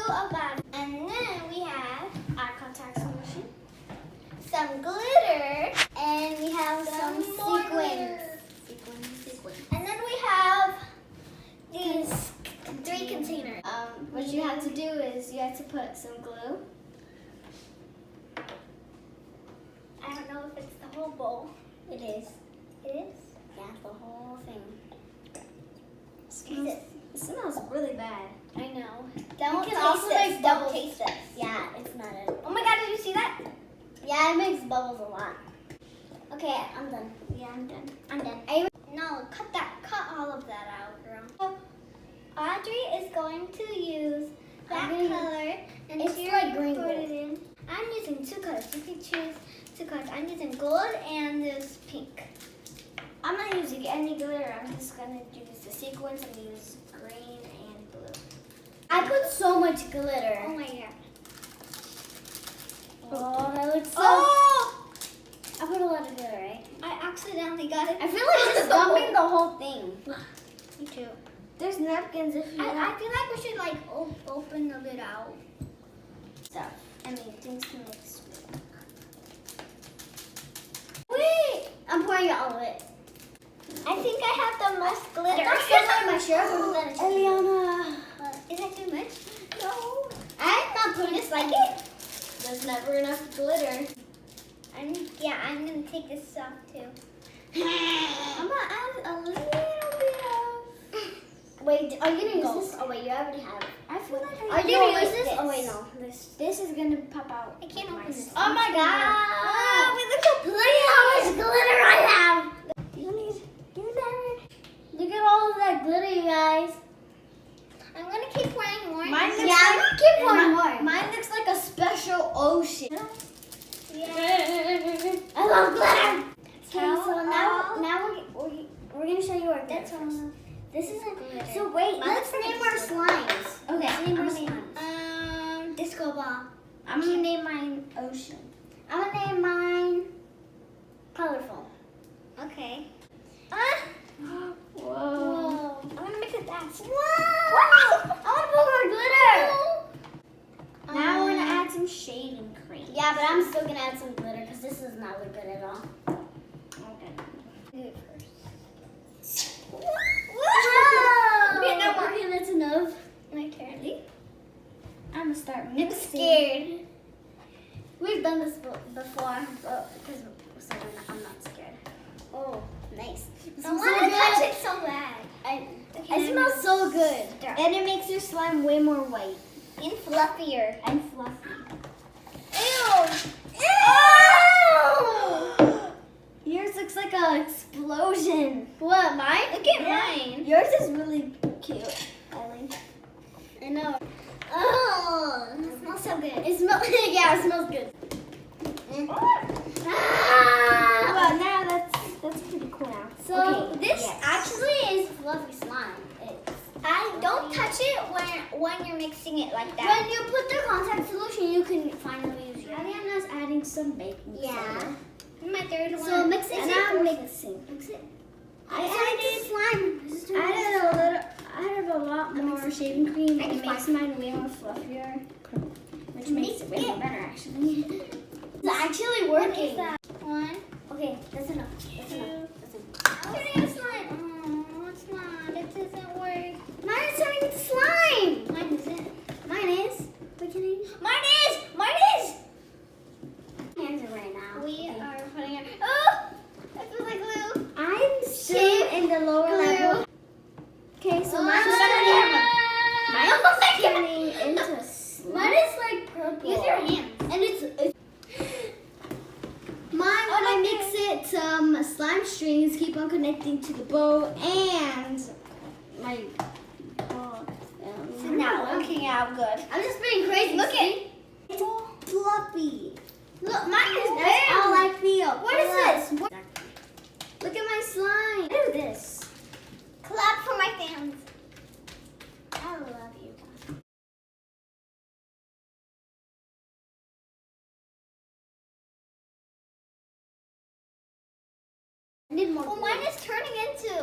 about it. And then we have our contact solution, some glitter, and we have some sequins. And then we have these 3 containers. What you have to do is you have to put some glue. I don't know if it's the whole bowl. It is. It is? Yeah, the whole thing. It smells really bad. I know. Don't taste also this. make bubbles. Don't taste this. Yeah, it's not it. Oh my god, did you see that? Yeah, it makes bubbles a lot. Okay, I'm done. Yeah, I'm done. I'm done. No, cut that. Cut all of that out, girl. So, Audrey is going to use that color and it's she like already green put it in. I'm using 2 colors. You can choose 2 colors. I'm using gold and this pink. I'm not using any glitter. I'm just gonna use the sequins and use green and blue. I put so much glitter. Oh my god. Oh, that looks so. Oh! I put a lot of glitter, right? I accidentally got it. I feel like just dumping the whole thing. Me too. There's napkins if you I want feel like we should like open the lid out. stuff. I mean, things to mix with. Wait! I'm pouring all of it. I think I have the most glitter. That's just my shirt. Eliana. Is that too much? No. I'm not putting Just like it. There's never enough glitter. I'm gonna take this off too. I'm gonna add a little bit of. Wait, are you gonna use this? Oh wait, you already have it. I feel like Are you gonna use this? Oh wait, no. This is gonna pop out. I can't open this. Oh my god! Oh, wait, look how Look at how much glitter I have. Look at all of that glitter, you guys. I'm gonna keep pouring more. I'm gonna keep pouring more. Mine looks like a special ocean. Yeah. I love glitter. Okay, so now we're gonna show you our glitter. That's all. This is a Glitter. So wait, Mine let's looks name like our slimes. Okay, Yeah, name our I'm slimes. Disco ball. I'm gonna name mine ocean. I'm gonna name mine colorful. Okay. Whoa. Whoa. I'm gonna make it dance. Wow! I want to put more glitter. Now we're gonna add some shaving cream. Yeah, but I'm still gonna add some glitter because this does not look good at all. Okay. Do it first. Whoa! Okay, no more. Okay, that's enough. My turn. I'm gonna start I'm mixing. scared. We've done this before, because I'm not scared. Oh, nice. I want to touch it so bad. It smells so good. And it makes your slime way more white. And fluffier. And fluffy. Ew. Ew! Yours looks like an explosion. What, mine? Look at Yeah. mine. Yours is really cute, Ellie. I know. Oh, it smells so good. It smells, yeah, it smells good. Ah! Well, now that's pretty cool now. So okay, this yes. actually is fluffy slime. I don't touch it when you're mixing it like that. When you put the contact solution, you can finally use it. Ariana's adding some baking soda. My third one. So mix it. And I'm I'm mixing. Mix it. I added a lot more shaving cream. It makes mine way more fluffier, which makes it way more better actually. It's actually working. One. Okay, that's enough. That's enough. That's enough. I'm turning into slime. Oh, it's not. It doesn't work. Mine is turning into slime. Mine isn't. Mine is. What can I? Mine is. Mine is. Hands are right now. We are putting it. Oh, that feels like glue. I'm still in the lower Glue. level. Okay, so mine's turning into slime. Mine is like purple. Use your hands. And it's mine when I mix it, some slime strings keep on connecting to the bow and my box. It's not working out good. I'm just being crazy. Look see? It's fluffy. Look, mine is That's all I feel. What is this? Look at my slime. Do this. Clap for my fans. I love you. Need more. Well, mine is turning into.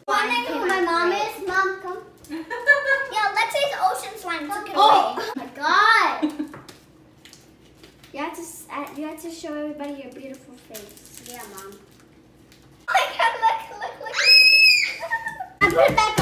My mom is. Mom, come. Yeah, let's say it's ocean slime. Took it Oh. away. forget to show everybody your beautiful face. Yeah, Mom. Oh my God, look. I put it back